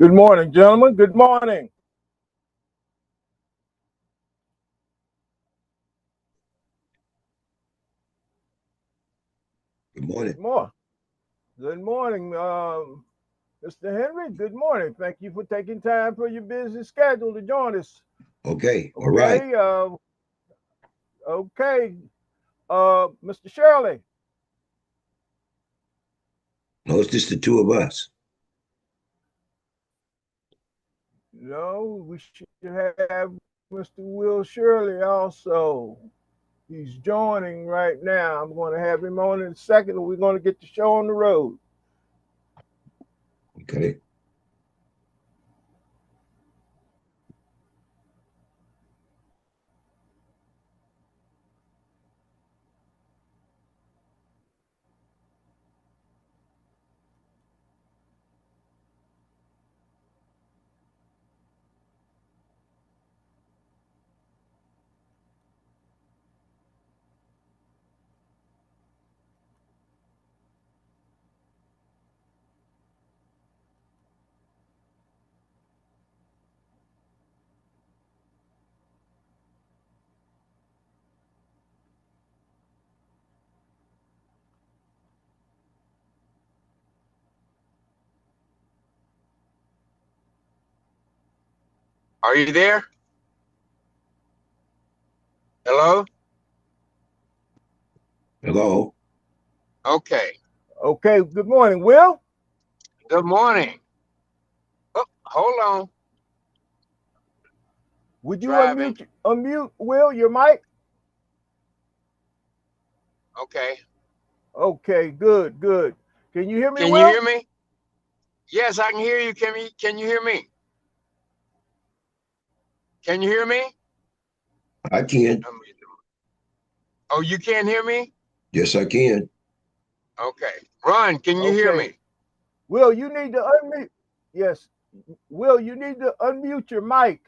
Good morning, gentlemen. Good morning. Good morning. Good morning, Mr. Henry. Good morning. Thank you for taking time for your busy schedule to join us. Okay. All right. Okay. Mr. Shirley. No, it's just the two of us. No, we should have Mr. Will Shirley also. He's joining right now. I'm going to have him on in a second, and we're going to get the show on the road. Okay. Are you there? Hello? Hello. Okay. Okay. Good morning, Will. Good morning. Oh, hold on. Would you Driving. unmute Will, your mic? Okay. Okay, good. Can you hear me, Can Will? you hear me? Yes, I can hear you. Can you hear me? Can you hear me? I can. Oh, you can't hear me? Yes, I can. Okay. Ron, can you hear me? Will, you need to unmute. Yes. Will, you need to unmute your mic.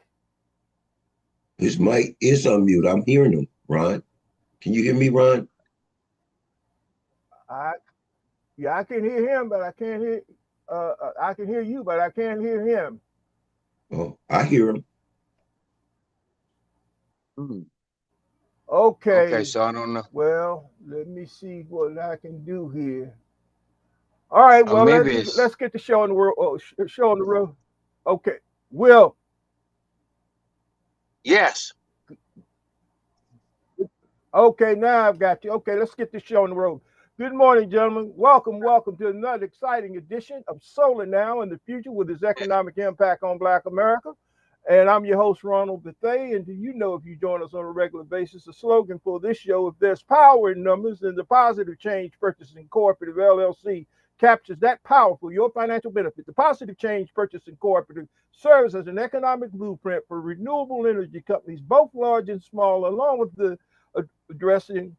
His mic is on mute. I'm hearing him, Ron. Can you hear me, Ron? I can hear him, but I can't hear I can hear you, but I can't hear him. Oh, I hear him. Okay. So I don't know. Well, let me see what I can do here. All right. Well, let's get the show on the road. Show on the road. Okay. Will. Yes. Okay, now I've got you. Okay, let's get the show on the road. Good morning, gentlemen. Welcome to another exciting edition of Solar Now in the Future with its economic impact on Black America. And I'm your host, Ronald Bethay. And do you know, if you join us on a regular basis, the slogan for this show, if there's power in numbers, then the Positive Change Purchasing Cooperative LLC captures that power for your financial benefit. The Positive Change Purchasing Cooperative serves as an economic blueprint for renewable energy companies, both large and small, along with the addressing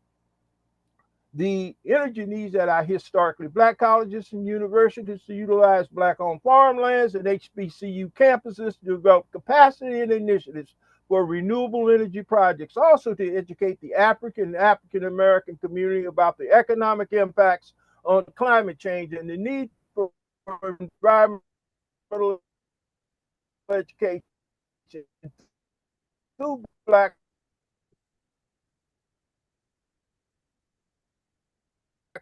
the energy needs that are historically Black colleges and universities to utilize Black-owned farmlands and HBCU campuses to develop capacity and initiatives for renewable energy projects. Also to educate the African-American community about the economic impacts on climate change and the need for environmental education through Black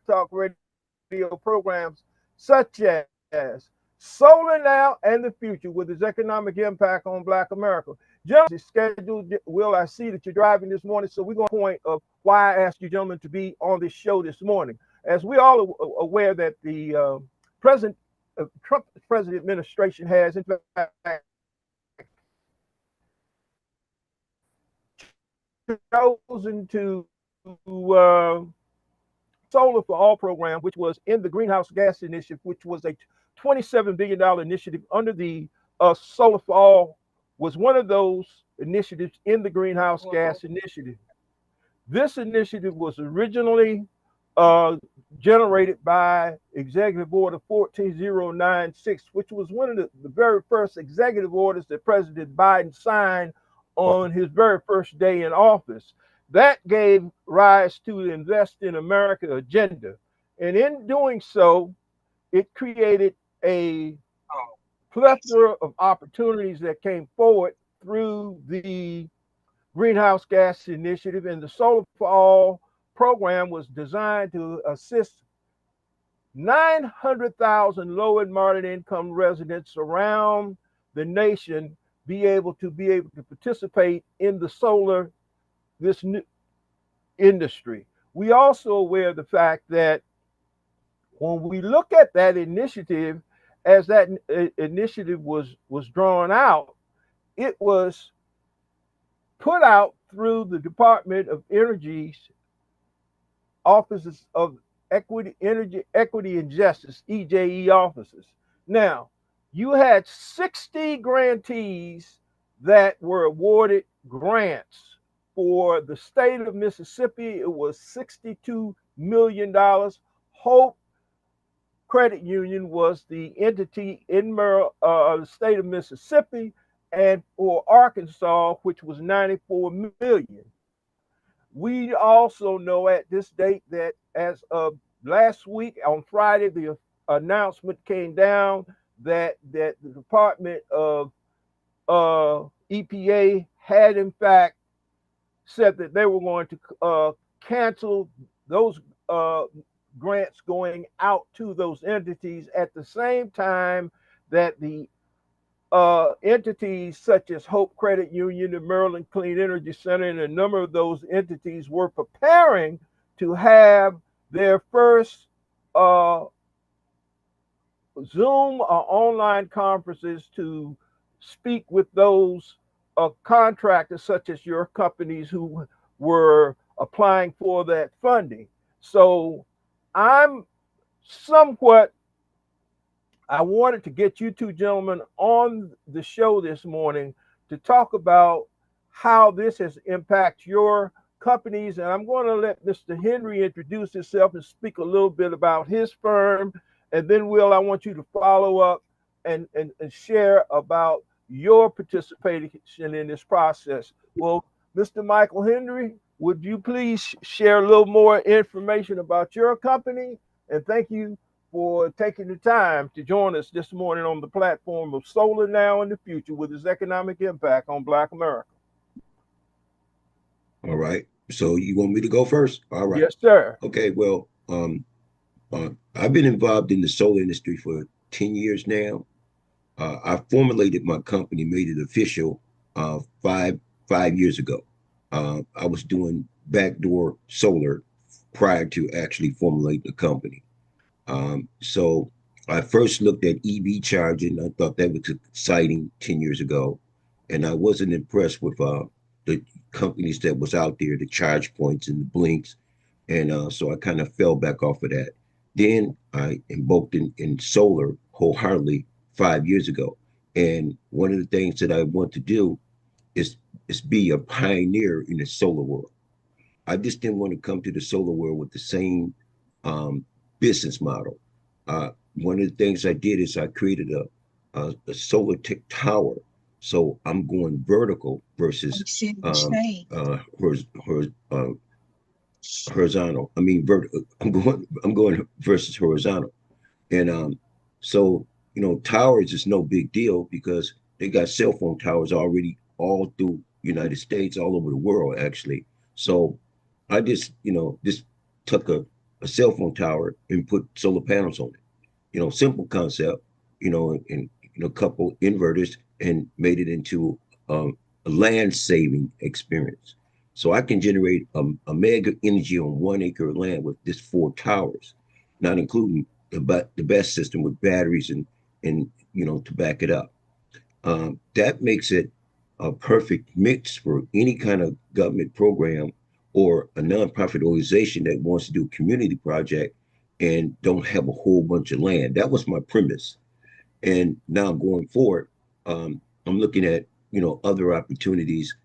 Talk Radio programs such as Solar Now and the Future with its economic impact on Black America. Gentlemen, scheduled. Will, I see that you're driving this morning, so we're going to point of why I asked you gentlemen to be on this show this morning. As we all are aware that the Trump president administration has in fact chosen to Solar For All program, which was in the Greenhouse Gas Initiative, which was a $27 billion initiative under the Solar For All, was one of those initiatives in the Greenhouse Gas Initiative. This initiative was originally generated by Executive Order 14096, which was one of the very first executive orders that President Biden signed on his very first day in office. That gave rise to the Invest in America agenda. And in doing so, it created a plethora of opportunities that came forward through the Greenhouse Gas Initiative, and the Solar for All program was designed to assist 900,000 low and moderate income residents around the nation be able to participate in the solar this new industry. We also aware of the fact that when we look at that initiative, as that initiative was drawn out, it was put out through the Department of Energy's offices of energy, equity, and justice, EJE offices. Now, you had 60 grantees that were awarded grants. For the state of Mississippi, it was $62 million. Hope Credit Union was the entity in the state of Mississippi, and for Arkansas, which was 94 million. We also know at this date that as of last week on Friday, the announcement came down that the Department of EPA had in fact said that they were going to cancel those grants going out to those entities at the same time that the entities such as Hope Credit Union and Maryland Clean Energy Center and a number of those entities were preparing to have their first Zoom or online conferences to speak with those contractors such as your companies who were applying for that funding. So I wanted to get you two gentlemen on the show this morning to talk about how this has impacted your companies. And I'm going to let Mr. Henry introduce himself and speak a little bit about his firm. And then, Will, I want you to follow up and share about your participation in this process. Well, Mr. Michael Henry, would you please share a little more information about your company? And thank you for taking the time to join us this morning on the platform of Solar Now and the Future with its economic impact on Black America. All right. So you want me to go first? All right. Yes, sir. Okay. Well, I've been involved in the solar industry for 10 years now. I formulated my company, made it official 5 years ago. I was doing backdoor solar prior to actually formulating the company. So I first looked at EV charging. I thought that was exciting 10 years ago. And I wasn't impressed with the companies that was out there, the charge points and the blinks. And so I kind of fell back off of that. Then I embarked in solar wholeheartedly 5 years ago. And one of the things that I want to do is be a pioneer in the solar world. I just didn't want to come to the solar world with the same business model. One of the things I did is I created a solar tech tower. So I'm going vertical versus horizontal. I mean, I'm going versus horizontal. And so, towers is no big deal because they got cell phone towers already all through United States, all over the world, actually. So I just took a cell phone tower and put solar panels on it. Simple concept, and a couple inverters and made it into a land saving experience. So I can generate a mega energy on 1 acre of land with just 4 towers, not including the best system with batteries and to back it up. That makes it a perfect mix for any kind of government program or a nonprofit organization that wants to do a community project and don't have a whole bunch of land. That was my premise. And now going forward, I'm looking at other opportunities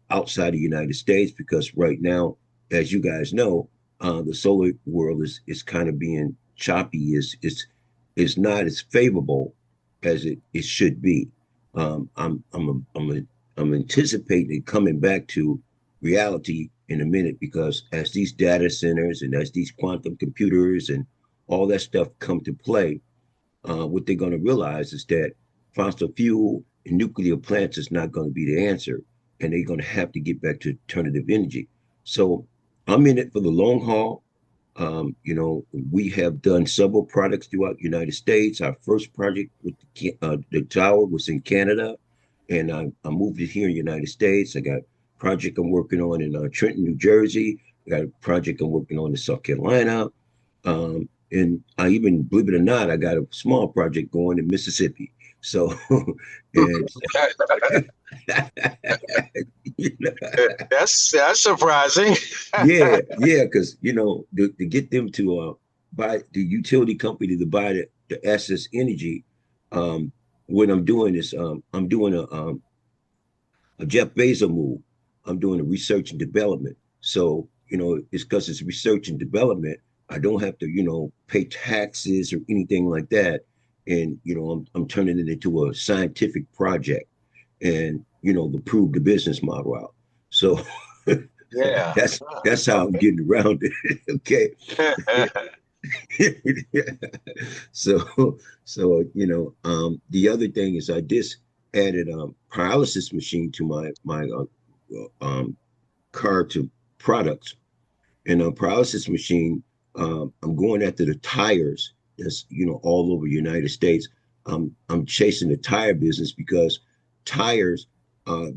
outside the United States, because right now, as you guys know, the solar world is kind of being choppy, is not as favorable as it should be. I'm anticipating it coming back to reality in a minute, because as these data centers and as these quantum computers and all that stuff come to play, what they're going to realize is that fossil fuel and nuclear plants is not going to be the answer, and they're going to have to get back to alternative energy. So I'm in it for the long haul. We have done several products throughout the United States. Our first project with the tower was in Canada, and I moved it here in the United States. I got a project I'm working on in Trenton, New Jersey. I got a project I'm working on in South Carolina. And I even, believe it or not, I got a small project going in Mississippi. So, and you know, That's surprising. yeah, because to get them to buy the utility company to buy the excess energy, what I'm doing is I'm doing a Jeff Bezos move. I'm doing a research and development. So, it's because it's research and development. I don't have to, pay taxes or anything like that. And, I'm turning it into a scientific project and, to prove the business model out. So Yeah. that's how I'm getting around it. Okay. The other thing is I just added a paralysis machine to my car to products, and a paralysis machine. I'm going after the tires. That's all over the United States. I'm chasing the tire business because tires,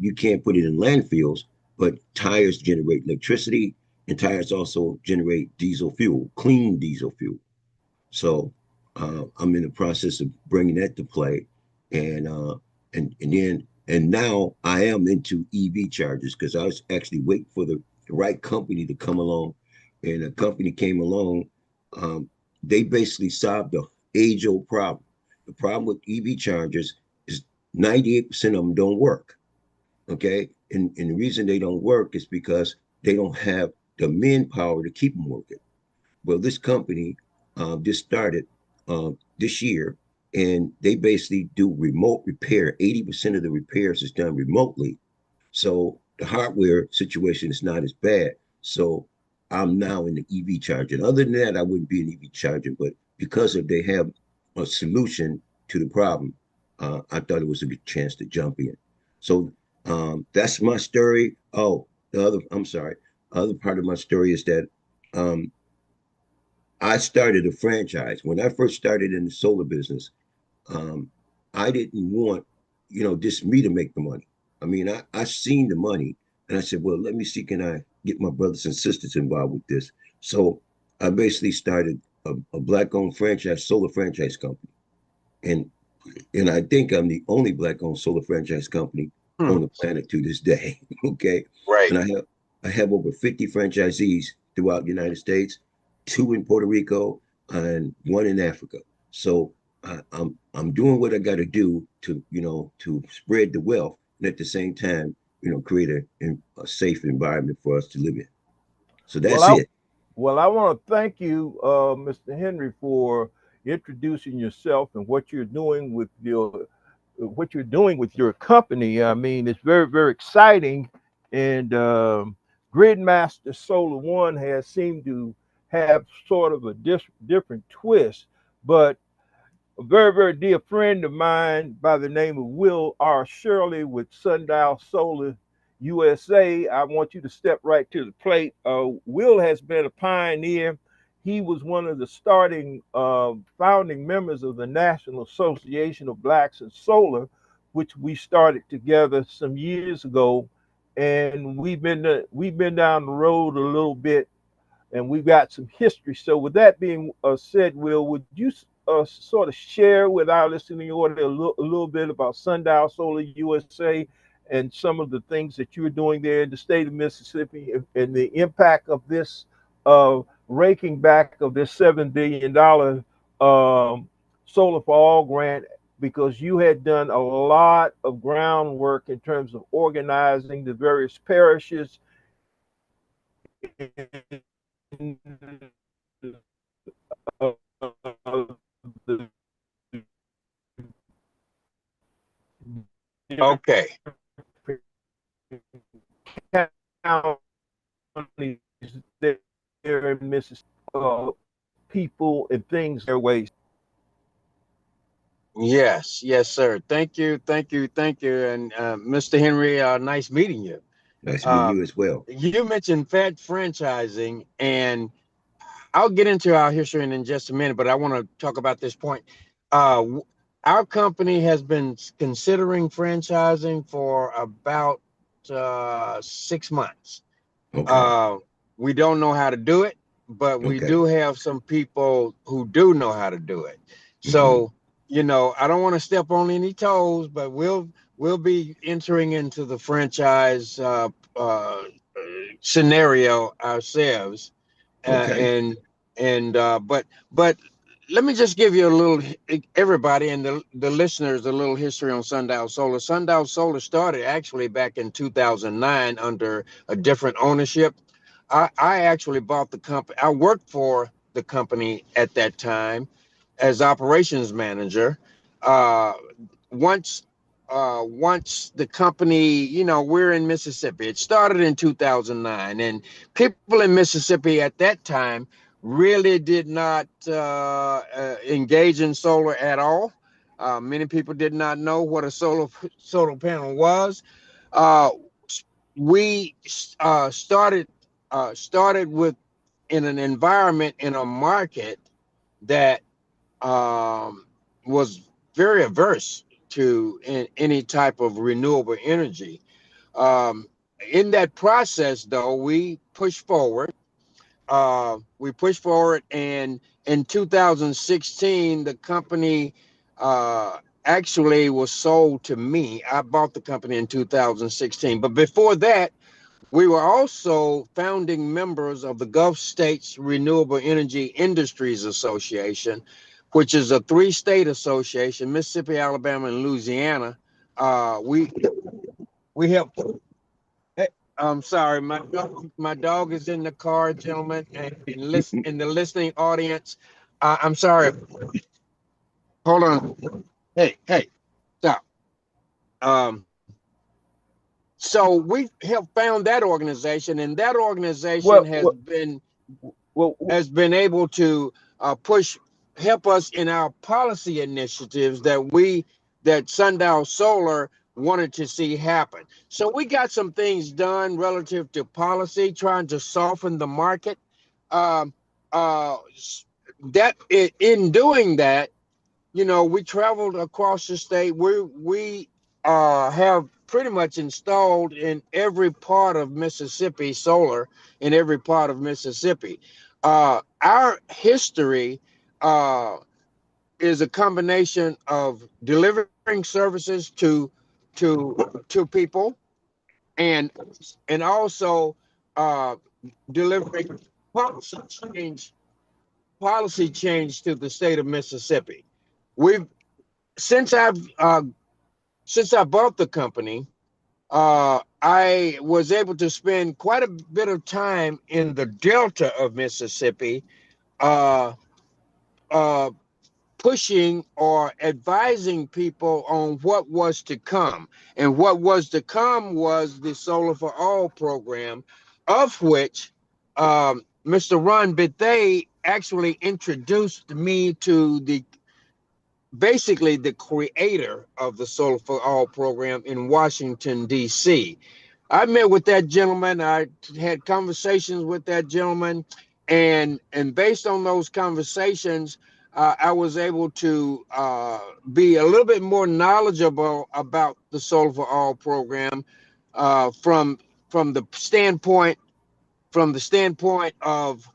you can't put it in landfills, but tires generate electricity, and tires also generate diesel fuel, clean diesel fuel. So I'm in the process of bringing that to play, and now I am into EV chargers because I was actually waiting for the right company to come along, and a company came along. They basically solved the age-old problem. The problem with EV chargers is 98% of them don't work. Okay, and the reason they don't work is because they don't have the manpower to keep them working. Well, this company just started this year, and they basically do remote repair. 80% of the repairs is done remotely. So the hardware situation is not as bad. So I'm now in the EV charging. Other than that, I wouldn't be an EV charger, but because of they have a solution to the problem, I thought it was a good chance to jump in. So that's my story. Oh, I'm sorry. The other part of my story is that um, I started a franchise. When I first started in the solar business, um, I didn't want, just me to make the money. I mean, I seen the money and I said, well, let me see, can I get my brothers and sisters involved with this? So I basically started a black owned franchise, solar franchise company. And I think I'm the only black owned solar franchise company on the planet to this day. Okay. Right. And I have over 50 franchisees throughout the United States, 2 in Puerto Rico and 1 in Africa. So I'm doing what I got to do to spread the wealth, and at the same time, create a safe environment for us to live in. So Well, that's it. I want to thank you, Mr. Henry, for introducing yourself and what you're doing with your company. I mean, it's very, very exciting, and Gridmaster Solar One has seemed to have sort of a different twist, but a very, very dear friend of mine by the name of Will R. Shirley with Sundial Solar USA. I want you to step right to the plate. Will has been a pioneer. He was one of the starting founding members of the National Association of Blacks in Solar, which we started together some years ago. And we've been down the road a little bit, and we've got some history. So, with that being said, Will, would you sort of share with our listening audience a little bit about Sundial Solar USA and some of the things that you're doing there in the state of Mississippi, and the impact of this raking back of this $7 billion Solar for All grant, because you had done a lot of groundwork in terms of organizing the various parishes the Okay. counties there in Mississippi, people and things their ways. Yes, yes, sir. Thank you, thank you, thank you. And Mr. Henry, nice meeting you. Nice to meet Uh, you as well. you mentioned Fed franchising, and I'll get into our history in just a minute, but I want to talk about this point. Uh, our company has been considering franchising for about 6 months. Okay. Uh, we don't know how to do it, but we Okay. do have some people who do know how to do it. Hmm. So, I don't want to step on any toes, but we'll be entering into the franchise scenario ourselves, Okay. but let me just give you a little, everybody and the listeners, a little history on Sundial Solar. Sundial Solar started actually back in 2009 under a different ownership. I actually bought the company. I worked for the company at that time as operations manager. Uh, once once the company, we're in Mississippi. It started in 2009, and people in Mississippi at that time really did not engage in solar at all. Many people did not know what a solar panel was. Uh, we started with in an environment in a market that was very averse to any type of renewable energy. Um, in that process, though, we pushed forward. And in 2016, the company actually was sold to me. I bought the company in 2016, but before that, we were also founding members of the Gulf States Renewable Energy Industries Association, which is a three-state association: Mississippi, Alabama, and Louisiana. We help. Hey, I'm sorry, my dog is in the car, gentlemen, and in the listening audience. I'm sorry. Hold on. Hey, stop. Um, so we have found that organization, and that organization Well, has well, been well, has been able to help us in our policy initiatives that Sundial Solar wanted to see happen. So we got some things done relative to policy, trying to soften the market. Um, uh, that in doing that, we traveled across the state. We have pretty much installed in every part of Mississippi solar in every part of Mississippi. Our history uh, is a combination of delivering services to people, and also uh, delivering policy change policy change to the state of Mississippi. We've since I've since I bought the company, I was able to spend quite a bit of time in the Delta of Mississippi, uh, uh, pushing or advising people on what was to come. And what was to come was the Solar for All program, of which Mr. Ron Bethay actually introduced me to basically the creator of the Solar for All program in Washington, D.C. I met with that gentleman. I had conversations with that gentleman, and based on those conversations, I was able to be a little bit more knowledgeable about the Solar for All program from the standpoint of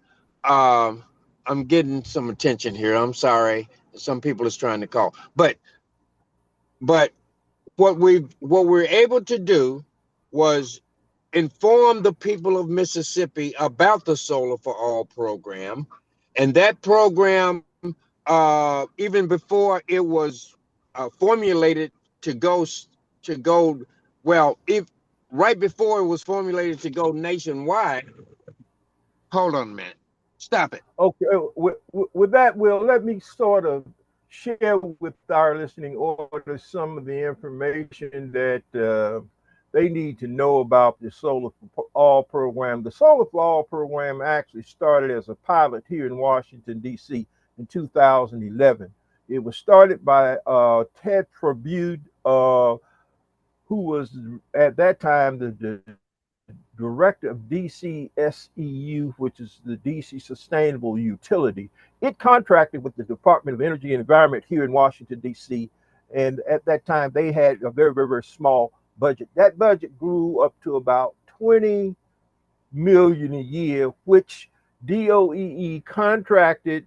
um, I'm getting some attention here. I'm sorry, some people is trying to call, but what we're able to do was inform the people of Mississippi about the Solar for All program, and that program, even before it was formulated to go, well, if right before it was formulated to go nationwide. Hold on a minute. Stop it. okay. With that, Will, let me sort of share with our listening audience some of the information that they need to know about the Solar for All program. The Solar for All program actually started as a pilot here in Washington, D.C. in 2011. It was started by Ted Tribute, who was at that time the director of DCSEU, which is the DC Sustainable Utility. It contracted with the Department of Energy and Environment here in Washington, D.C. And at that time, they had a very, very, very small budget. That budget grew up to about 20 million a year, which DOEE contracted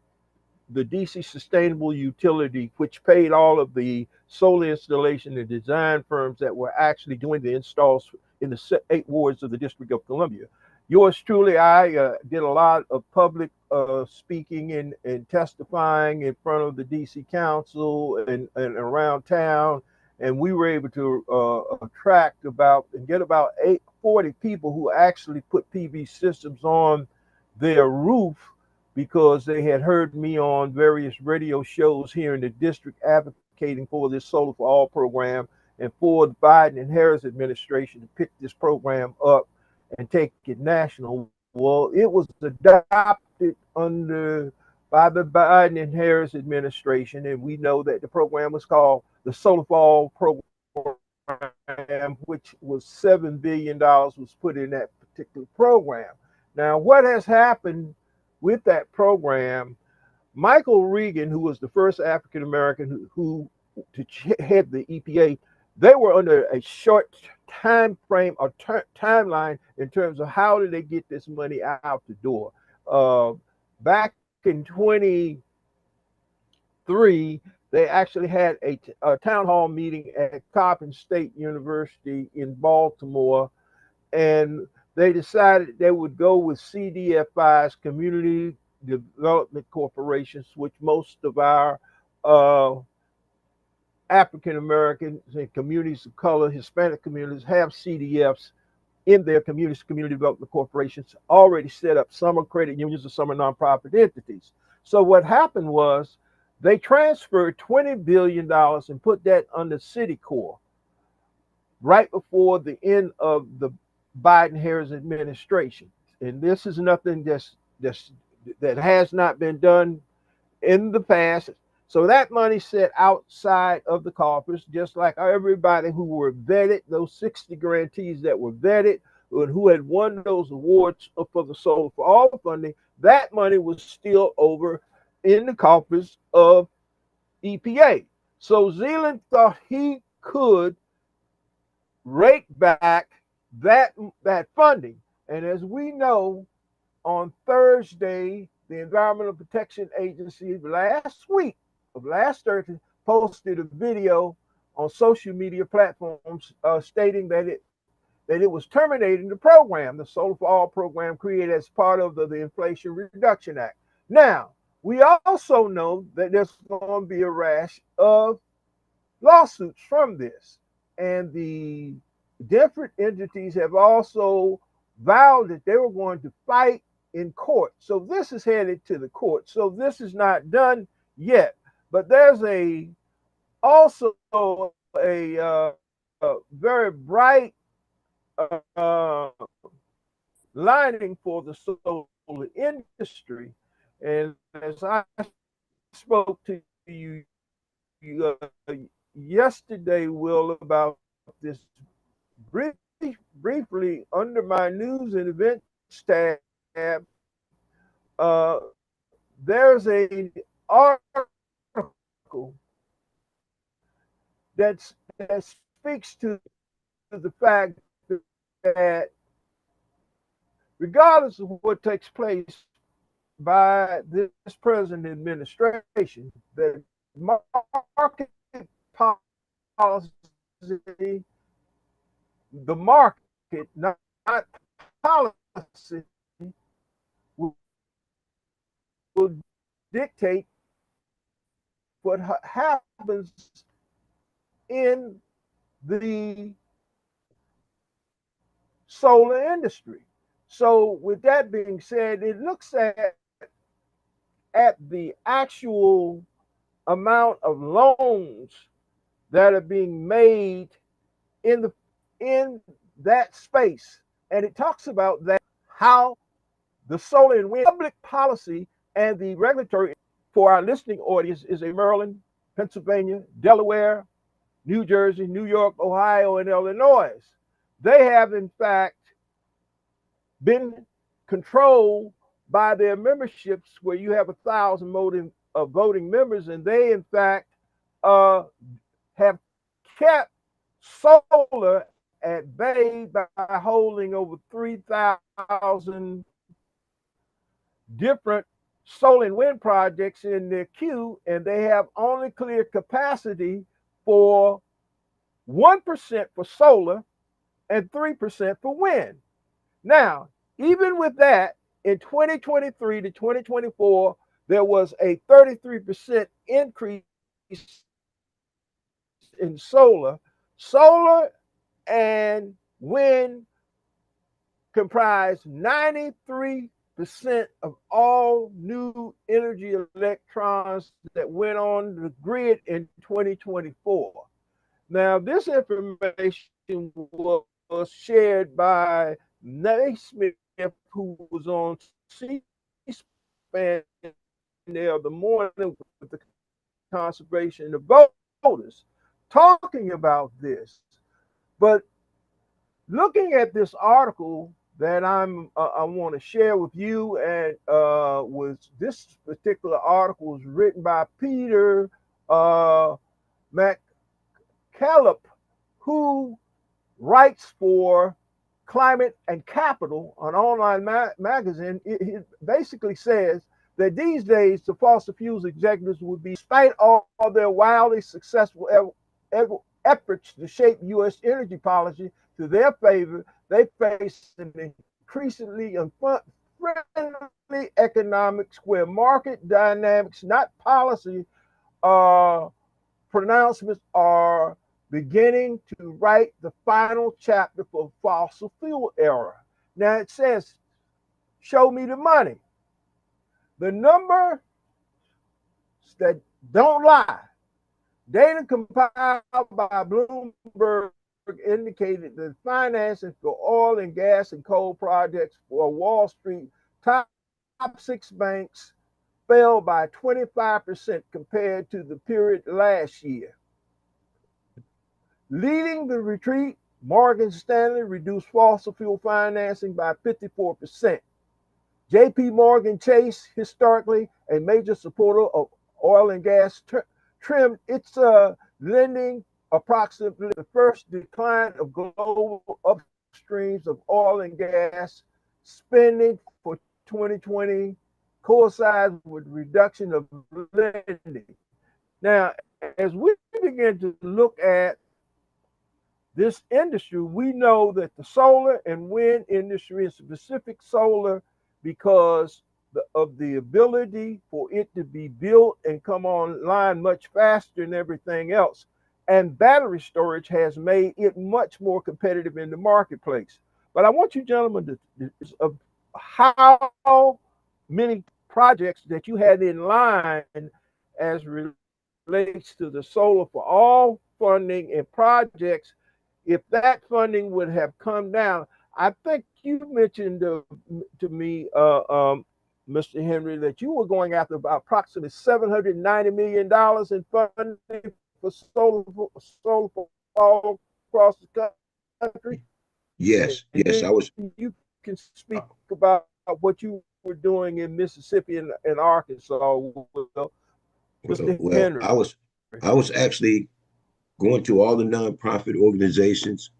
the DC Sustainable Utility, which paid all of the solar installation and design firms that were actually doing the installs in the 8 wards of the District of Columbia. Yours truly, I did a lot of public speaking and testifying in front of the DC Council and around town. And we were able to attract and get about 40 people who actually put PV systems on their roof, because they had heard me on various radio shows here in the district advocating for this Solar For All program, and for the Biden and Harris administration to pick this program up and take it national. Well, it was adopted by the Biden and Harris administration, and we know that the program was called the Solar For All program, which was $7 billion was put in that particular program. Now, what has happened with that program? Michael Regan, who was the first African American who to head the EPA, they were under a short time frame or timeline in terms of how did they get this money out the door. Back in 23, they actually had a town hall meeting at Coppin State University in Baltimore, and they decided they would go with CDFI's, Community Development Corporations, which most of our African Americans and communities of color, Hispanic communities, have CDFs in their communities, community development corporations, already set up. Some are credit unions and some are nonprofit entities. So what happened was they transferred $20 billion and put that under Citicorp right before the end of the Biden-Harris administration. And this is nothing that has not been done in the past. So that money sat outside of the coffers, just like everybody who were vetted, those 60 grantees that were vetted and who had won those awards for the Solar For All funding, that money was still over in the coffers of EPA. So Zealand thought he could rake back that funding. And as we know, on Thursday, the Environmental Protection Agency last Thursday posted a video on social media platforms stating that it was terminating the program, the Solar For All program created as part of the Inflation Reduction Act. Now, we also know that there's going to be a rash of lawsuits from this. And the different entities have also vowed that they were going to fight in court. So this is headed to the court. So this is not done yet. But there's also a very bright lining for the solar industry. And as I spoke to you yesterday, Will, about this briefly under my news and events tab, there's an article that speaks to the fact that regardless of what takes place by this present administration, that market policy, the market, not policy, will dictate what happens in the solar industry. So with that being said, it looks at the actual amount of loans that are being made in that space. And it talks about that, how the solar and wind public policy and the regulatory, for our listening audience, is a Maryland Pennsylvania, Delaware, New Jersey, New York, Ohio, and Illinois. They have, in fact, been controlled by their memberships, where you have 1,000 voting members, and they, in fact, have kept solar at bay by holding over 3,000 different solar and wind projects in their queue, and they have only clear capacity for 1% for solar and 3% for wind. Now, even with that, in 2023 to 2024, there was a 33% increase in solar. Solar and wind comprise 93% of all new energy electrons that went on the grid in 2024. Now, this information was shared by Naismith, who was on C-SPAN the other morning with the conservation of voters, talking about this. But looking at this article that I want to share with you, and was this particular article was written by Peter McCallop, who writes for Climate and Capital, an online magazine. It basically says that these days the fossil fuels executives would be, despite all their wildly successful efforts to shape U.S. energy policy to their favor, they face an increasingly unfriendly economics where market dynamics, not policy pronouncements, are beginning to write the final chapter for fossil fuel era. Now it says, show me the money. The numbers that don't lie. Data compiled by Bloomberg indicated that financing for oil and gas and coal projects for Wall Street top 6 banks fell by 25% compared to the period last year. Leading the retreat, Morgan Stanley reduced fossil fuel financing by 54%. JP Morgan Chase, historically a major supporter of oil and gas, trimmed its lending approximately. The first decline of global upstreams of oil and gas spending for 2020 coincides with reduction of lending. Now, as we begin to look at this industry, we know that the solar and wind industry is specific solar because of the ability for it to be built and come online much faster than everything else. And battery storage has made it much more competitive in the marketplace. But I want you gentlemen to how many projects that you had in line as relates to the Solar for All funding and projects. If that funding would have come down, I think you mentioned to me, Mr. Henry, that you were going after about approximately $790 million in funding for solar for all across the country. Yes, yes, I was. You can speak about what you were doing in Mississippi and Arkansas. Mr. Henry. I was actually going to all the nonprofit organizations,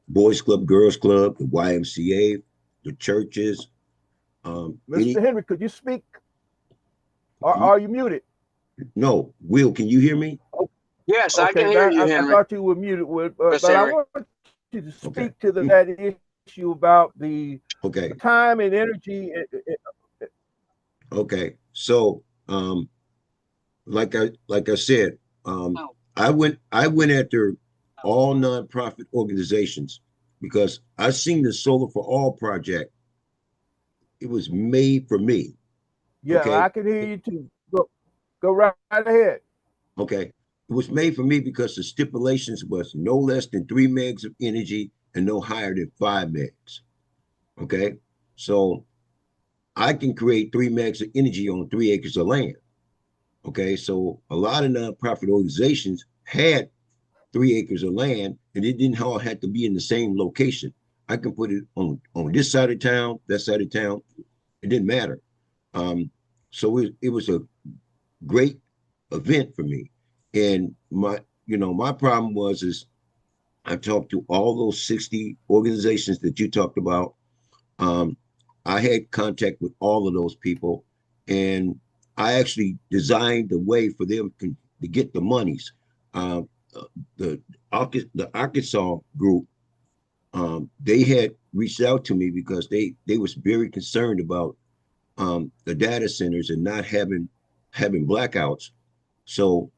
Boys Club, Girls Club, the YMCA, the churches. Mr. Henry, could you speak? Are you muted? No. Will, can you hear me? Oh, yes, okay, I can hear you, Henry. I thought you were muted, but I want you to speak to that issue about the time and energy. Okay, so like I said, I went after all nonprofit organizations because I seen the Solar for All project. It was made for me. Yeah, okay? I can hear you too. Go right ahead. Okay. It was made for me because the stipulations was no less than 3 megs of energy and no higher than 5 megs. Okay. So I can create 3 megs of energy on 3 acres of land. Okay, so a lot of nonprofit organizations had 3 acres of land, and it didn't all have to be in the same location. I can put it on this side of town, that side of town. It didn't matter. So it was a great event for me. And my problem is I talked to all those 60 organizations that you talked about. Um, I had contact with all of those people, and I actually designed a way for them to get the monies. Uh, the the Arkansas group, they had reached out to me because they was very concerned about the data centers and not having blackouts. So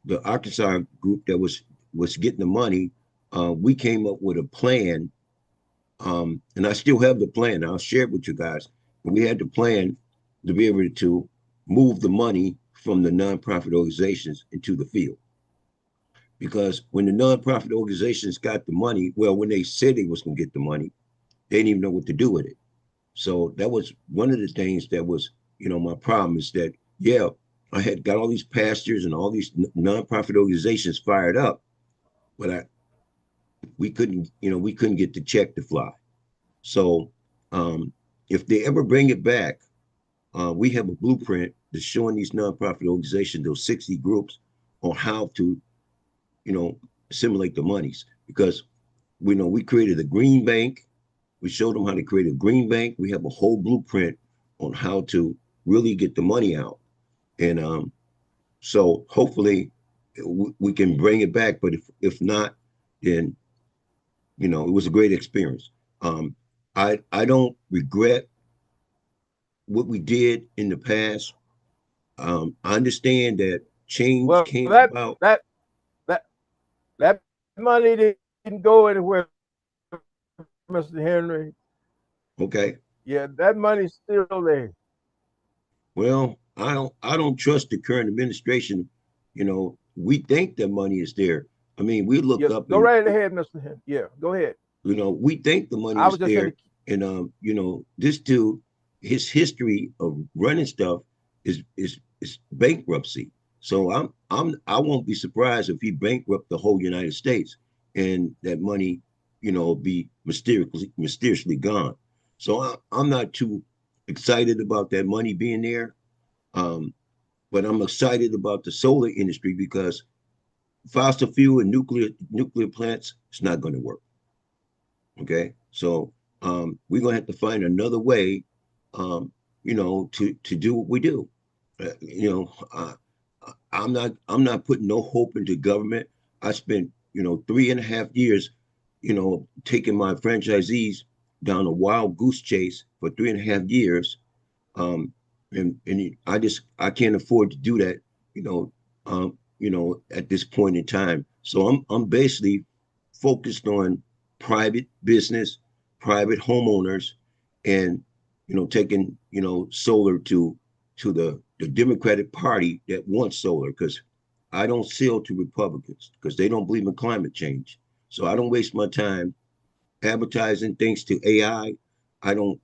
the Arkansas group that was getting the money, we came up with a plan, and I still have the plan. I'll share it with you guys. We had the plan to be able to move the money from the nonprofit organizations into the field. Because when the nonprofit organizations got the money, well, when they said they was going to get the money, they didn't even know what to do with it. So that was one of the things that was, my problem is that, yeah, I had got all these pastors and all these nonprofit organizations fired up, but we couldn't get the check to fly. So if they ever bring it back, we have a blueprint that's showing these nonprofit organizations, those 60 groups, on how to, assimilate the monies. Because we created a green bank. We showed them how to create a green bank. We have a whole blueprint on how to really get the money out. And so hopefully we can bring it back. But if not, then it was a great experience. I don't regret what we did in the past. I understand that change Well, came that about. that that that money didn't go anywhere, Mr. Henry. Okay. Yeah, that money's still there. Well, I don't trust the current administration. We think the money is there. I mean, we look Yeah, up go and right ahead, Mr. Henry. Yeah, go ahead. we think the money I is was just in there. the. And this dude, his history of running stuff is bankruptcy. So I won't be surprised if he bankrupt the whole United States and that money, be mysteriously gone. So I'm not too excited about that money being there. Um, but I'm excited about the solar industry because fossil fuel and nuclear plants, it's not going to work. Okay, so we're gonna have to find another way, to do what we do. I'm not putting no hope into government. I spent 3.5 years, taking my franchisees down a wild goose chase for 3.5 years, and I can't afford to do that, at this point in time. So I'm basically focused on private business, private homeowners, and taking solar to the Democratic Party that wants solar, because I don't sell to Republicans because they don't believe in climate change. So I don't waste my time advertising things to AI. I don't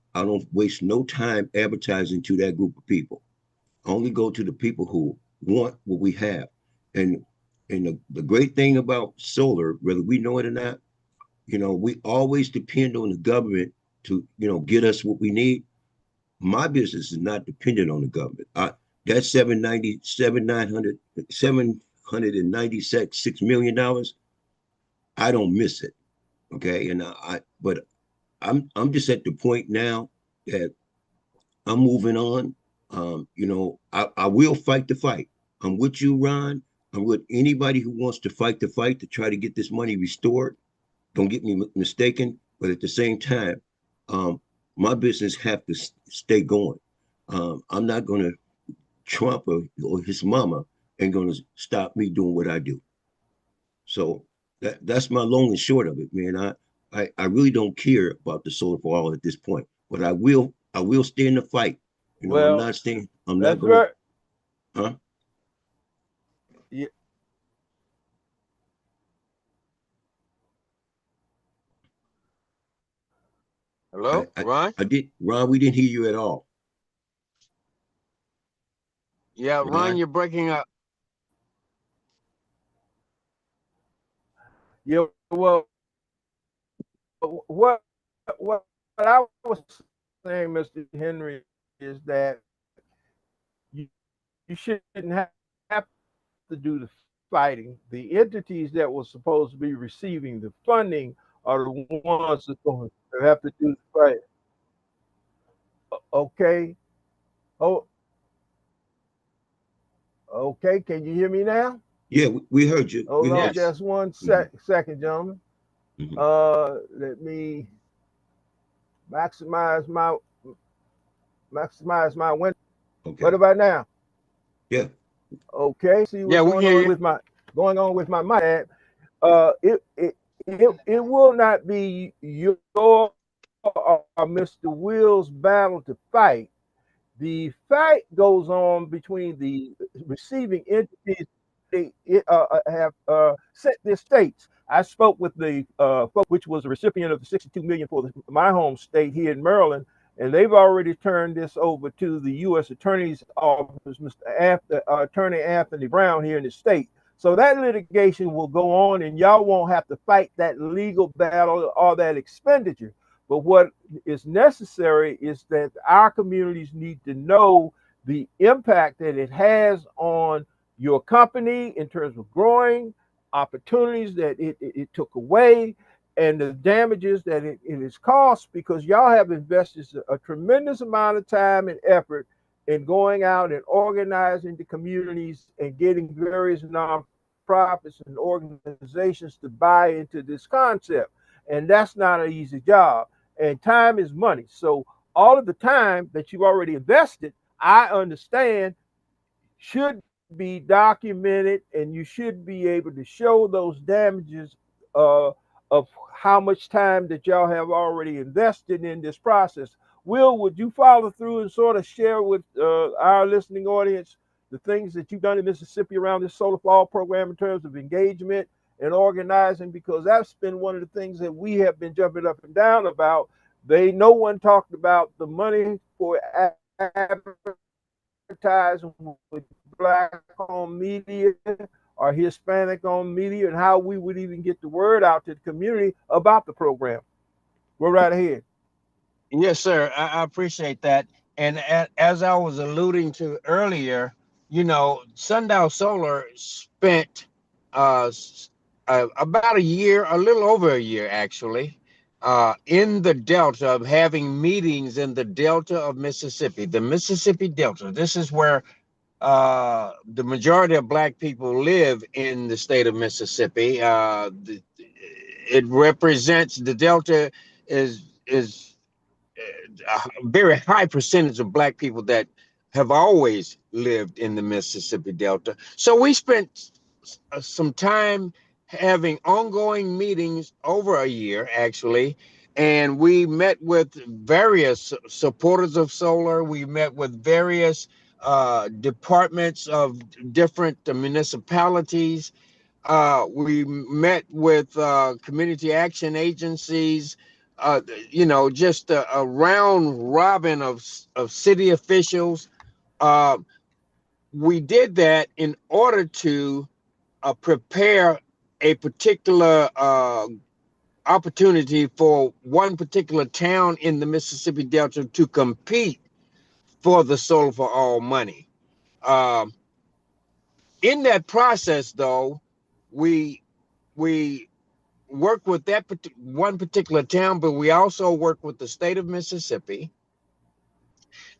waste no time advertising to that group of people. I only go to the people who want what we have. And the great thing about solar, whether we know it or not, we always depend on the government to, get us what we need. My business is not dependent on the government. That 796 $6 million, I don't miss it. Okay. And but I'm just at the point now that I'm moving on. I will fight the fight. I'm with you, Ron. I'm with anybody who wants to fight the fight to try to get this money restored. Don't get me mistaken, but at the same time, um, my business have to stay going. I'm not going to Trump or his mama ain't going to stop me doing what I do. So that's my long and short of it, man. I really don't care about the solar for all at this point, but I will stay in the fight. I'm Well, not staying. I'm not that's gonna. very. Huh? Yeah, Hello, I Ron? I did, Ron. We didn't hear you at all. Yeah, Ron? Ron, you're breaking up. Yeah, well, what what I was saying, Mr. Henry, is that you, you shouldn't have to do the fighting. The entities that were supposed to be receiving the funding are the ones that going to have to do the fighting. Okay. Oh, okay. Can you hear me now? Yeah, we heard you. We Hold on heard Yes. just one second, gentlemen. you. Let me maximize my window. Okay. What about now? Yeah. Okay. See Yeah, what's we going hear on you. with my mic. It will not be your or Mr. Will's battle to fight. The fight goes on between the receiving entities. They have set their states. I spoke with the which was a recipient of the 62 million for my home state here in Maryland, and they've already turned this over to the U.S. Attorney's Office, Attorney Anthony Brown here in the state. So that litigation will go on, and y'all won't have to fight that legal battle or that expenditure. But what is necessary is that our communities need to know the impact that it has on your company in terms of growing, opportunities that it took away, and the damages that it has cost, because y'all have invested a tremendous amount of time and effort in going out and organizing the communities and getting various nonprofits and organizations to buy into this concept. And that's not an easy job. And time is money. So all of the time that you've already invested, I understand, should be documented, and you should be able to show those damages of how much time that y'all have already invested in this process. Will, would you follow through and sort of share with our listening audience the things that you've done in Mississippi around this Solar For All program in terms of engagement and organizing? Because that's been one of the things that we have been jumping up and down about. No one talked about the money for advertising with Black owned media or Hispanic owned media, and how we would even get the word out to the community about the program. Go right ahead. Yes, sir. I appreciate that. And as I was alluding to earlier, Sundial Solar spent about a year, a little over a year actually, in the Delta, of having meetings in the Delta of Mississippi, the Mississippi Delta. This is where the majority of Black people live in the state of Mississippi. It represents the Delta is a very high percentage of Black people that have always lived in the Mississippi Delta. So we spent some time having ongoing meetings over a year, actually, and we met with various supporters of solar. We met with various departments of different municipalities. We met with community action agencies, just a round robin of city officials. Uh, we did that in order to prepare a particular opportunity for one particular town in the Mississippi Delta to compete for the Solar for All money. Um, in that process, though, we we work with that one particular town, but we also work with the state of Mississippi,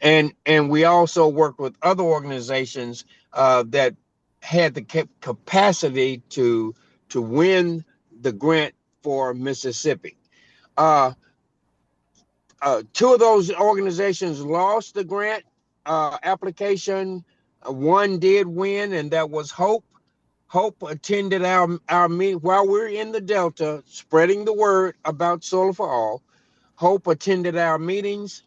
and we also work with other organizations that had the capacity to win the grant for Mississippi. Uh, Two of those organizations lost the grant application. One did win, and that was Hope. Hope attended our meeting while we're in the Delta, spreading the word about Solar for All. Hope attended our meetings,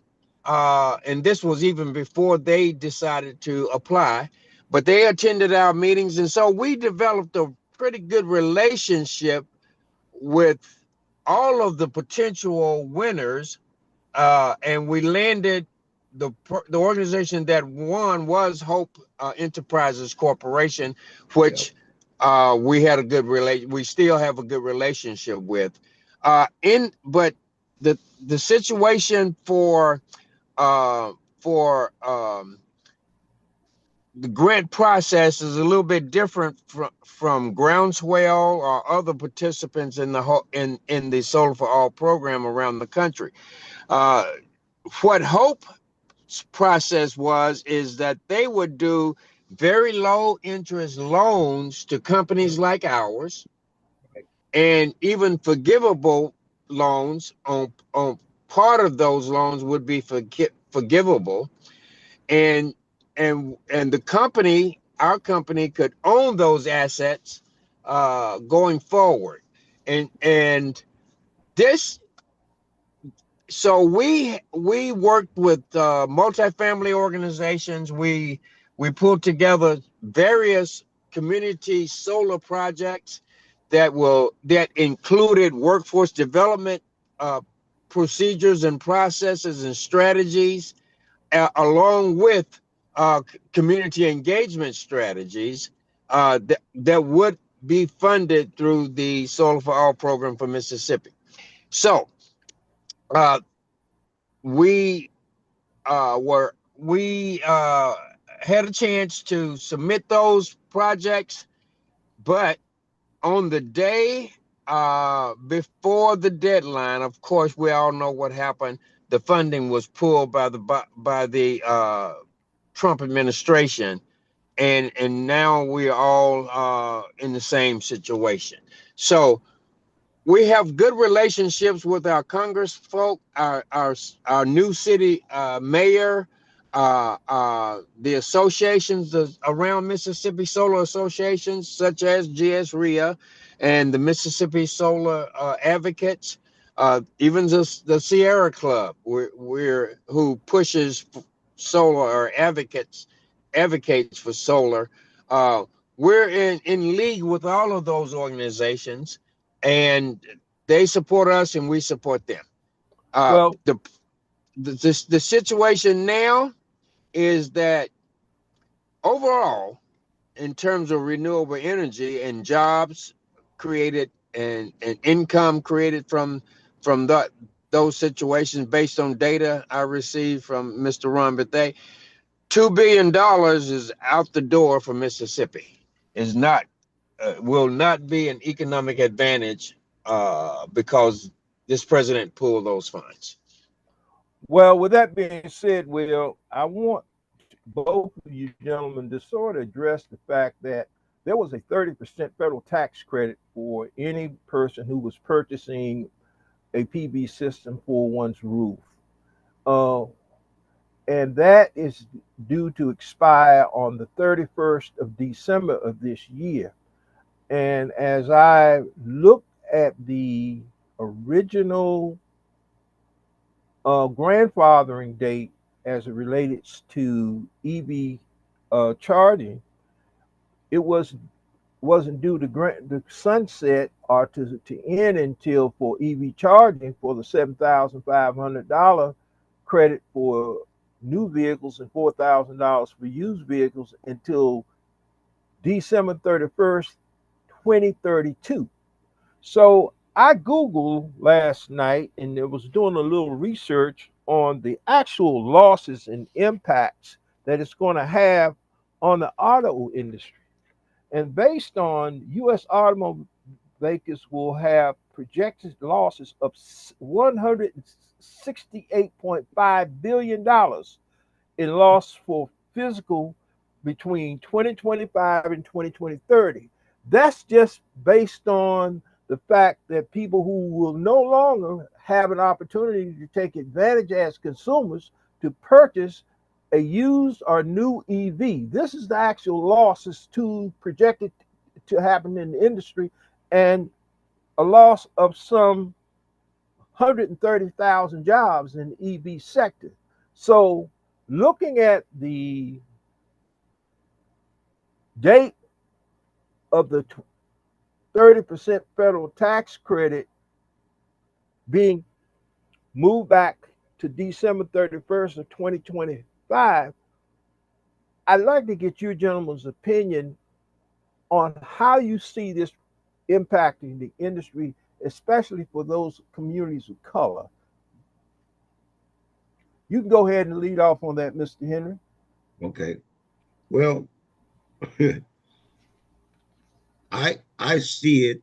and this was even before they decided to apply, but they attended our meetings, and so we developed a pretty good relationship with all of the potential winners, and we landed the organization that won was Hope Enterprises Corporation, which we had a good we still have a good relationship with. But the situation for the grant process is a little bit different from Groundswell or other participants in the Solar for All program around the country. What Hope's process is that they would do very low interest loans to companies like ours, and even forgivable loans on part of those loans would be forgivable, and the company, our company, could own those assets going forward, and this. So we worked with multifamily organizations. We pulled together various community solar projects that included workforce development procedures and processes and strategies, along with community engagement strategies that would be funded through the Solar for All program for Mississippi. So we had a chance to submit those projects, but on the day before the deadline, of course, we all know what happened. The funding was pulled by the Trump administration, and now we're all in the same situation. So we have good relationships with our Congress folk, our new city mayor, the associations around Mississippi, solar associations such as GSRIA and the Mississippi Solar Advocates, even the Sierra Club, who pushes solar, or advocates for solar. We're in league with all of those organizations, and they support us and we support them. Well, the situation now is that overall, in terms of renewable energy and jobs created and income created from those situations, based on data I received from Mr. Ron Bethea, $2 billion is out the door for Mississippi. Is not will not be an economic advantage because this president pulled those funds. well, with that being said, Will, I want both of you gentlemen to sort of address the fact that there was a 30% federal tax credit for any person who was purchasing a PV system for one's roof. And that is due to expire on the 31st of December of this year. And as I look at the original grandfathering date as it relates to EV charging, it wasn't due to the sunset or to end until for EV charging for the $7,500 credit for new vehicles and $4,000 for used vehicles until December 31st, 2032. So I Googled last night and it was doing a little research on the actual losses and impacts that it's going to have on the auto industry. And based on U.S. automakers will have projected losses of $168.5 billion in loss for physical between 2025 and 2030. That's just based on the fact that people who will no longer have an opportunity to take advantage as consumers to purchase a used or new EV. This is the actual losses projected to happen in the industry, and a loss of some 130,000 jobs in the EV sector. So looking at the date of the 30% federal tax credit being moved back to December 31st of 2025, I'd like to get your gentlemen's opinion on how you see this impacting the industry, especially for those communities of color. You can go ahead and lead off on that, Mr. Henry. Okay. Well, I see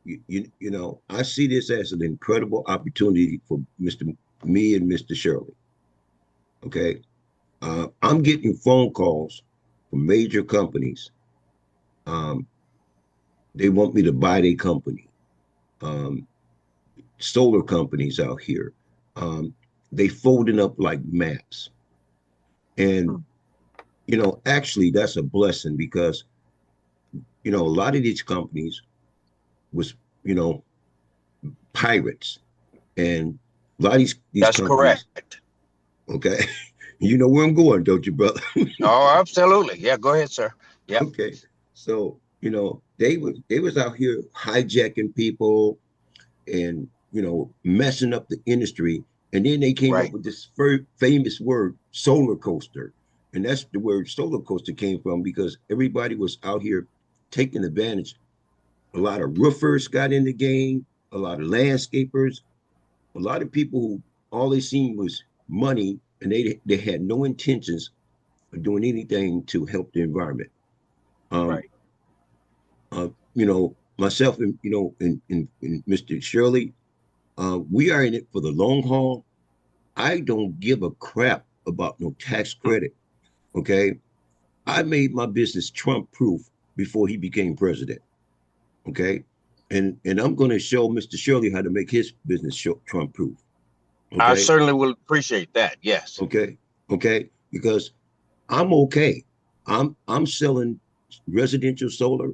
it. I see this as an incredible opportunity for me and Mr. Shirley. Okay. I'm getting phone calls from major companies. Um, they want me to buy their company. Um, solar companies out here. They folding up like maps. And, actually that's a blessing because, a lot of these companies was, you know, pirates. And a lot of these That's companies, correct. okay, you know where I'm going, don't you, brother? Oh, absolutely. Yeah, go ahead, sir. Yep. Okay. So, they was out here hijacking people and messing up the industry. And then they came up Right. with this famous word, solar coaster. And that's the word solar coaster came from because everybody was out here taking advantage. A lot of roofers got in the game, a lot of landscapers, a lot of people who all they seen was money and they had no intentions of doing anything to help the environment. Um, Right. Myself and and Mr. Shirley, we are in it for the long haul. I don't give a crap about no tax credit. Okay. I made my business Trump proof before he became president. Okay. And I'm going to show Mr. Shirley how to make his business Trump proof. I Okay. certainly will appreciate that. Yes. Okay. Okay. Because I'm okay. I'm selling residential solar.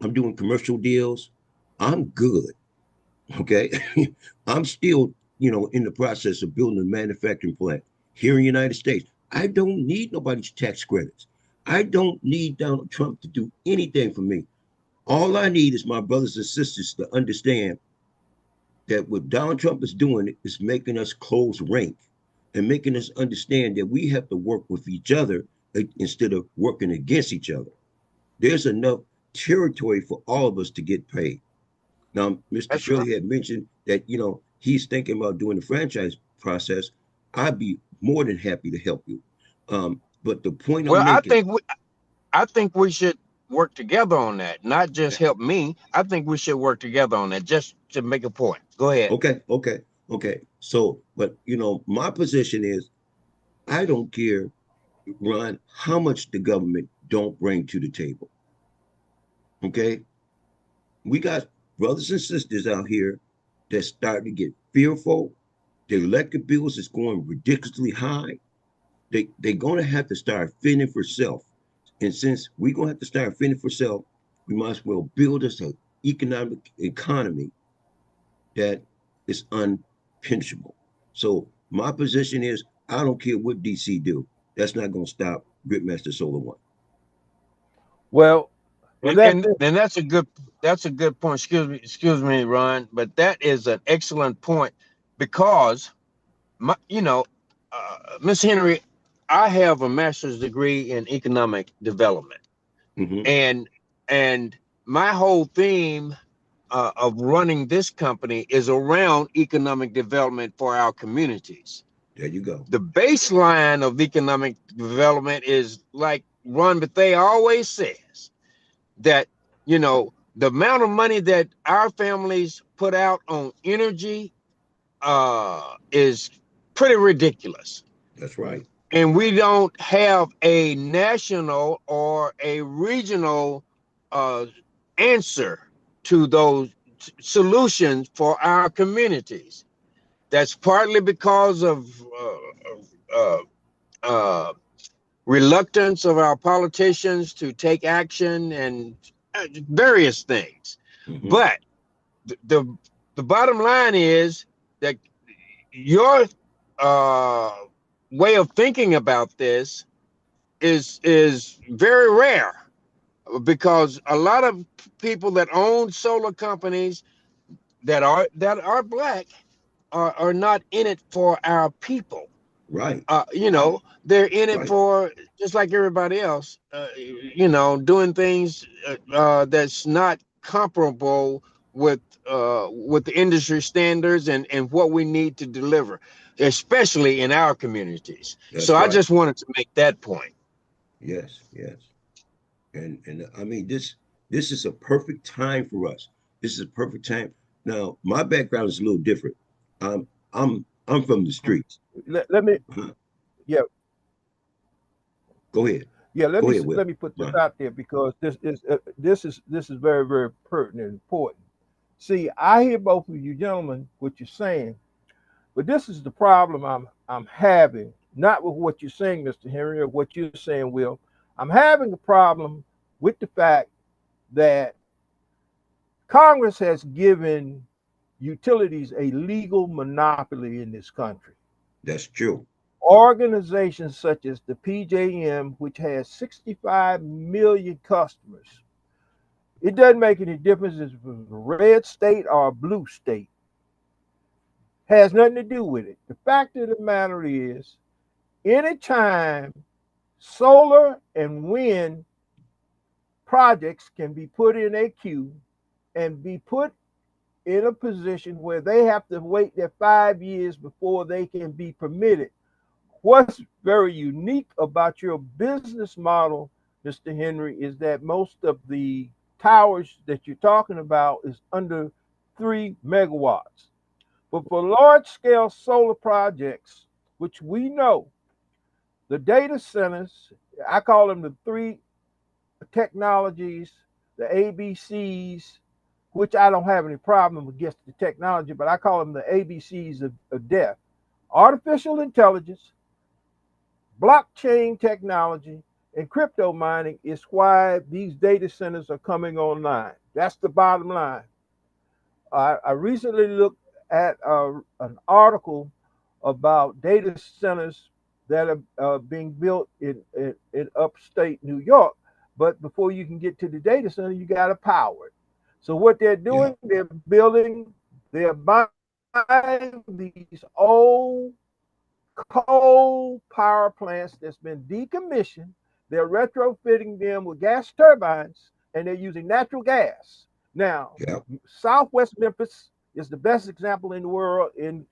I'm doing commercial deals. I'm good. Okay. I'm still, in the process of building a manufacturing plant here in the United States. I don't need nobody's tax credits. I don't need Donald Trump to do anything for me. All I need is my brothers and sisters to understand that what Donald Trump is doing is making us close rank and making us understand that we have to work with each other instead of working against each other. There's enough territory for all of us to get paid. Now, Mr. That's right. Shirley had mentioned that, he's thinking about doing the franchise process. I'd be more than happy to help you. But the point I'm Well, making, I think we should work together on that, not just okay, help me. I think we should work together on that just to make a point. Go ahead. okay, okay, okay. So, but, my position is I don't care, Ron, how much the government don't bring to the table. Okay. We got brothers and sisters out here that start to get fearful. Their electric bills is going ridiculously high. They're gonna have to start fending for self. And since we're gonna have to start fending for self, we might as well build us an economic economy that is unpinchable. So my position is I don't care what DC do. That's not gonna stop Gridmaster Solar One. Well, with And that and being, and that's a good point. Excuse me, Ron, but that is an excellent point because my, Miss Henry, I have a master's degree in economic development, Mm-hmm. and and my whole theme of running this company is around economic development for our communities. There you go. The baseline of economic development is like Ron Bethea always says that the amount of money that our families put out on energy is pretty ridiculous, That's right. and we don't have a national or a regional uh, answer to those solutions for our communities. That's partly because of uh, uh, reluctance of our politicians to take action and various things. Mm-hmm. But the the bottom line is that your uh, way of thinking about this is very rare because a lot of people that own solar companies that are black are not in it for our people. Right. You know, they're in it Right. for just like everybody else. You know, doing things that's not comparable with the industry standards and what we need to deliver, especially in our communities. So That's I right. just wanted to make that point. Yes. Yes. And I mean this is a perfect time for us. This is a perfect time. Now, my background is a little different. I'm from the streets. Let me, Huh. yeah, Go ahead. yeah. Go ahead, Will. Let me put this Huh. out there because this is very very pertinent and important. See, I hear both of you gentlemen what you're saying, but this is the problem I'm having. Not with what you're saying, Mr. Henry, or what you're saying, Will. I'm having a problem with the fact that Congress has given utilities a legal monopoly in this country. That's true. Organizations such as the PJM, which has 65 million customers, it doesn't make any difference if it's a red state or a blue state. Has nothing to do with it. The fact of the matter is, anytime solar and wind projects can be put in a queue and be put in a position where they have to wait their 5 years before they can be permitted. What's very unique about your business model, Mr. Henry, is that most of the towers that you're talking about is under 3 megawatts. But for large scale solar projects, which we know the data centers, I call them the three technologies, the ABCs, which I don't have any problem with just the technology, but I call them the ABCs of death. Artificial intelligence, blockchain technology, and crypto mining is why these data centers are coming online. That's the bottom line. I recently looked at an article about data centers that are being built in upstate New York. But before you can get to the data center, you got to power it. So what they're Yeah. doing, they're buying these old coal power plants that's been decommissioned. They're retrofitting them with gas turbines and they're using natural gas. Now, Yeah. Southwest Memphis is the best example in the world in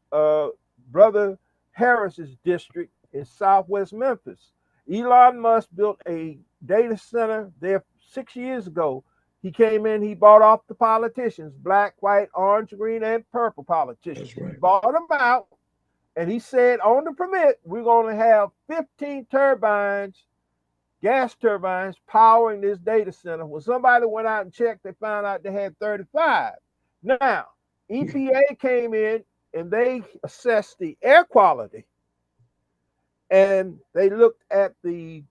Brother Harris's district in Southwest Memphis. Elon Musk built a data center there 6 years ago. He came in, he bought off the politicians, black, white, orange, green, and purple politicians. That's He right. bought them out and he said on the permit, we're going to have 15 turbines, gas turbines, powering this data center. When somebody went out and checked, they found out they had 35. Now, EPA came in and they assessed the air quality and they looked at the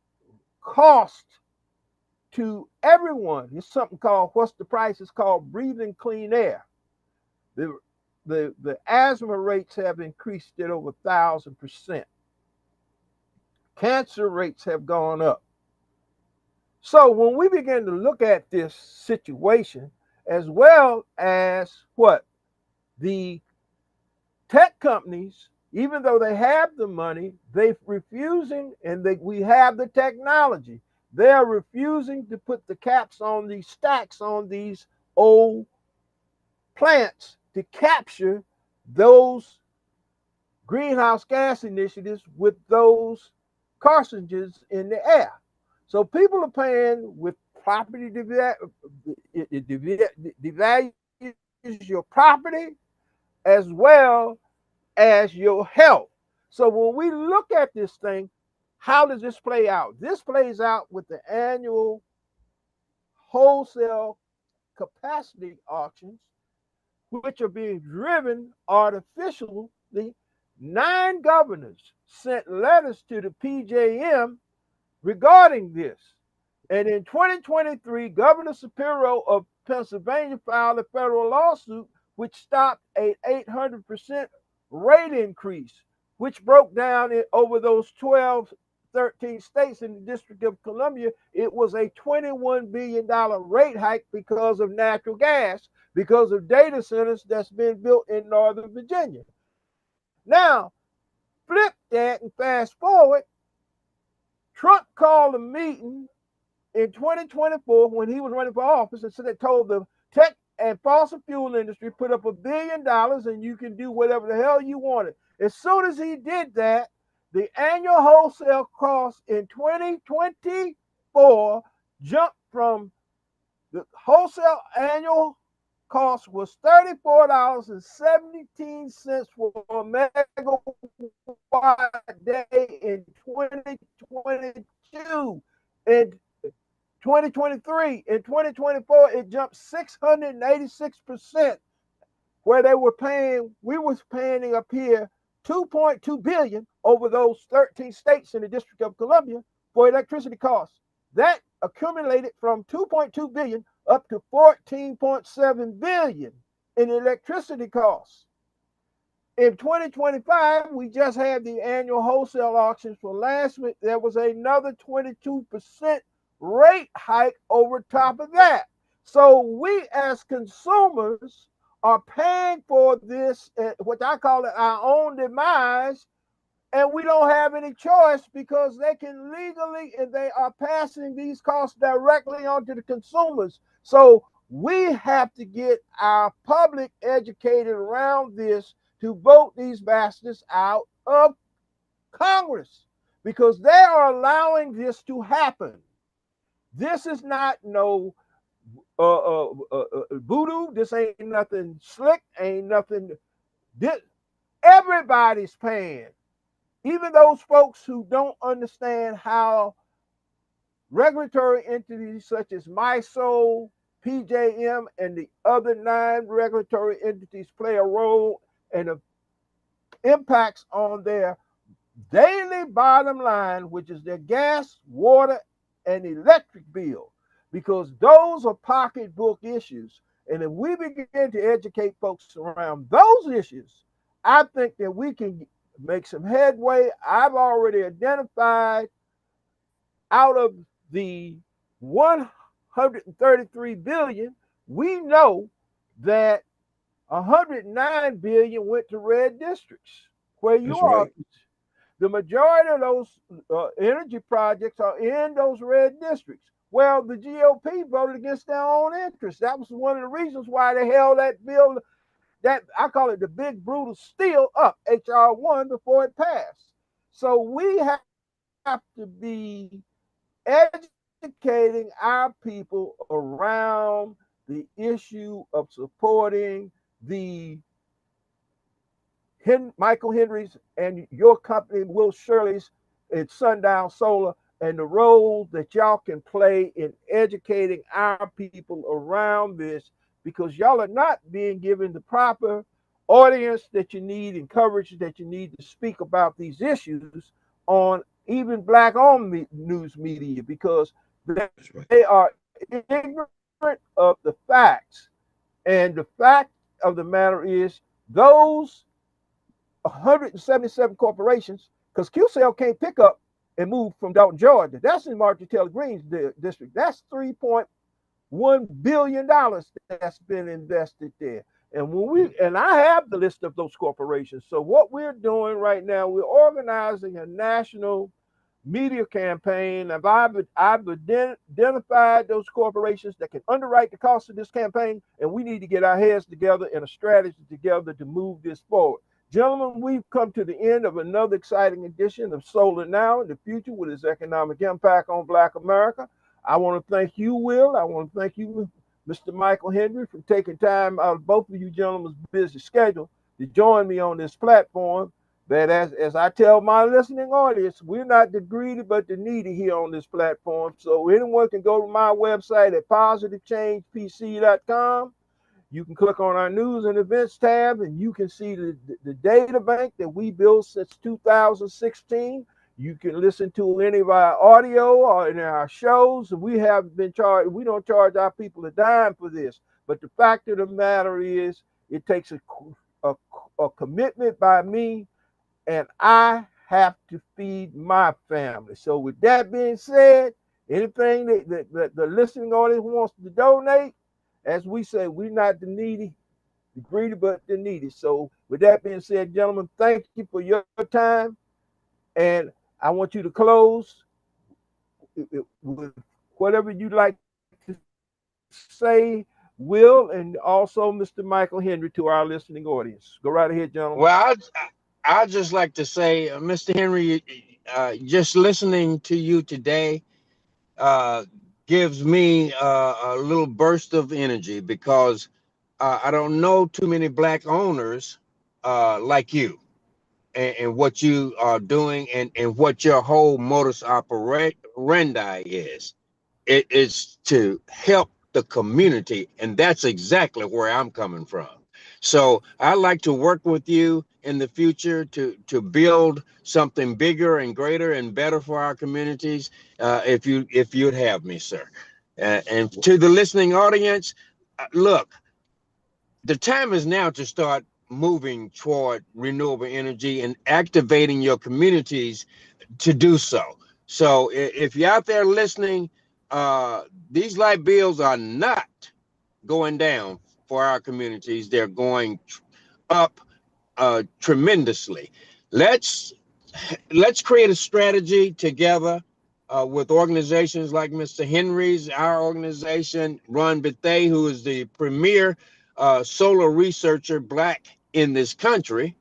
cost to everyone. It's something called, what's the price? It's called breathing clean air. The asthma rates have increased at over 1,000%. Cancer rates have gone up. So when we begin to look at this situation, as well as what the tech companies, even though they have the money, they're refusing, and we have the technology. They are refusing to put the caps on these stacks on these old plants to capture those greenhouse gas initiatives with those carcinogens in the air. So people are paying with property it devalues your property as well as your health. So when we look at this thing, how does this play out? This plays out with the annual wholesale capacity auctions, which are being driven artificially. 9 governors sent letters to the PJM regarding this. And in 2023, Governor Shapiro of Pennsylvania filed a federal lawsuit which stopped an 800% rate increase, which broke down over those 12, 13 states in the District of Columbia. It was a $21 billion rate hike because of natural gas, because of data centers that's been built in Northern Virginia. Now, flip that and fast forward. Trump called a meeting in 2024 when he was running for office and so they told the tech and fossil fuel industry put up $1 billion and you can do whatever the hell you wanted. As soon as he did that, the annual wholesale cost in 2024 jumped from the wholesale annual cost was $34.17 for a megawatt day in 2022. In 2023, in 2024, it jumped 686%, where we were paying up here $2.2 billion over those 13 states in the District of Columbia for electricity costs. That accumulated from $2.2 billion up to $14.7 billion in electricity costs. In 2025, we just had the annual wholesale auctions for last week. There was another 22% rate hike over top of that. So we as consumers are paying for this, what I call it, our own demise, and we don't have any choice because they can legally, and they are passing these costs directly onto the consumers. So we have to get our public educated around this to vote these bastards out of Congress because they are allowing this to happen. This is not no voodoo. This ain't nothing slick. Ain't nothing. Everybody's paying. Even those folks who don't understand how regulatory entities such as MISO, PJM, and the other 9 regulatory entities play a role and the impacts on their daily bottom line, which is their gas, water, and electric bill, because those are pocketbook issues. And if we begin to educate folks around those issues, I think that we can make some headway. I've already identified out of the 133 billion, we know that 109 billion went to red districts where you are. Right. The majority of those energy projects are in those red districts. Well, the GOP voted against their own interests. That was one of the reasons why they held that bill, that I call it the big brutal steal up, HR 1, before it passed. So we have to be educating our people around the issue of supporting the Michael Henry's and your company, Will Shirley's, at Sundown Solar, and the role that y'all can play in educating our people around this, because y'all are not being given the proper audience that you need and coverage that you need to speak about these issues on even Black Owmed news media, because they are ignorant of the facts. And the fact of the matter is, those 177 corporations, because QCell can't pick up and move from Dalton, Georgia. That's in Marjorie Taylor Greene's district. That's $3.1 billion that's been invested there. And I have the list of those corporations. So what we're doing right now, we're organizing a national media campaign. I've identified those corporations that can underwrite the cost of this campaign, and we need to get our heads together and a strategy together to move this forward. Gentlemen, we've come to the end of another exciting edition of Solar Now in the Future with its economic impact on Black America. I want to thank you, Will. I want to thank you, Mr. Michael Henry, for taking time out of both of you gentlemen's busy schedule to join me on this platform. That as I tell my listening audience, we're not the greedy but the needy here on this platform. So anyone can go to my website at positivechangepc.com. You can click on our news and events tab, and you can see the data bank that we built since 2016. You can listen to any of our audio or in our shows. We have been charged. We don't charge our people a dime for this. But the fact of the matter is, it takes a commitment by me, and I have to feed my family. So with that being said, anything that the listening audience wants to donate, as we say, we're not the needy, the greedy, but the needy. So With that being said, gentlemen, thank you for your time. And I want you to close with whatever you'd like to say, Will, and also Mr. Michael Henry, to our listening audience. Go right ahead, gentlemen. Well, I'd just like to say, Mr. Henry, just listening to you today gives me a little burst of energy, because I don't know too many Black owners like you, and what you are doing, and what your whole modus operandi is. It is to help the community, and that's exactly where I'm coming from. So I'd like to work with you in the future to build something bigger and greater and better for our communities, if you'd have me, sir. And to the listening audience, look, the time is now to start moving toward renewable energy and activating your communities to do so. So if you're out there listening, these light bills are not going down for our communities. They're going up tremendously. Let's create a strategy together with organizations like Mr. Henry's, our organization, Ron Bethay, who is the premier solar researcher Black in this country.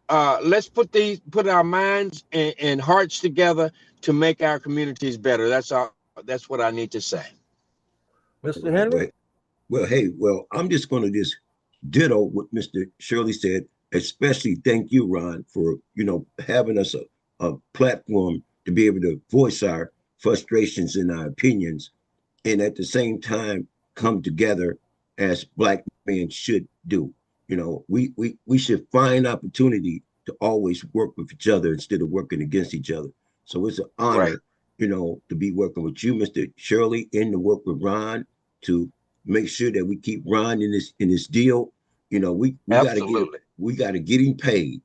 Let's put our minds and hearts together to make our communities better. That's what I need to say. Mr. Henry? Well, hey, I'm just going to just ditto what Mr. Shirley said, especially thank you, Ron, for, having us a platform to be able to voice our frustrations and our opinions, and at the same time come together as Black men should do. We should find opportunity to always work with each other instead of working against each other. So it's an honor, to be working with you, Mr. Shirley, and to work with Ron to make sure that we keep Ron in this deal. We gotta get him paid.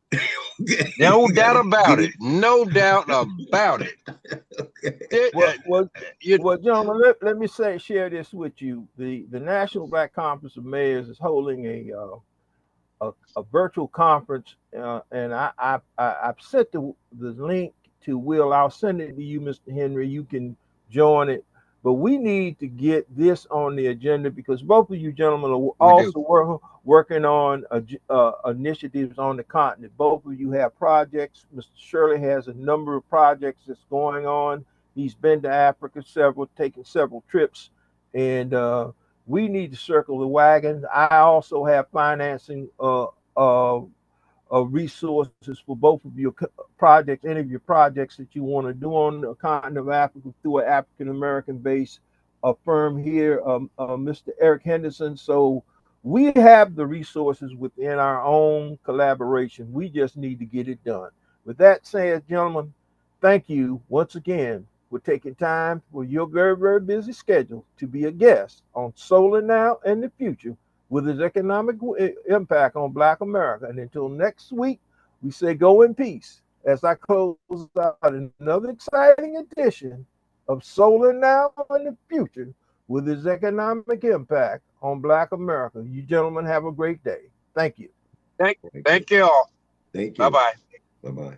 No doubt about it. No doubt about it. Well, gentlemen, let me share this with you. The National Black Conference of Mayors is holding a virtual conference, and I've sent the link to Will. I'll send it to you, Mr. Henry. You can join it. But we need to get this on the agenda, because both of you gentlemen are also working on initiatives on the continent. Both of you have projects. Mr. Shirley has a number of projects that's going on. He's been to Africa taken several trips, and we need to circle the wagon. I also have financing resources for both of your projects, any of your projects that you want to do on the continent of Africa through an African-American based firm here, Mr. Eric Henderson. So we have the resources within our own collaboration. We just need to get it done. With that said, gentlemen, thank you once again for taking time for your very, very busy schedule to be a guest on Solar Now and the Future, with its economic impact on Black America. And until next week, we say go in peace as I close out another exciting edition of Solar Now and the Future, with its economic impact on Black America. You gentlemen have a great day. Thank you. Thank you all. Thank you. Bye-bye. Bye-bye.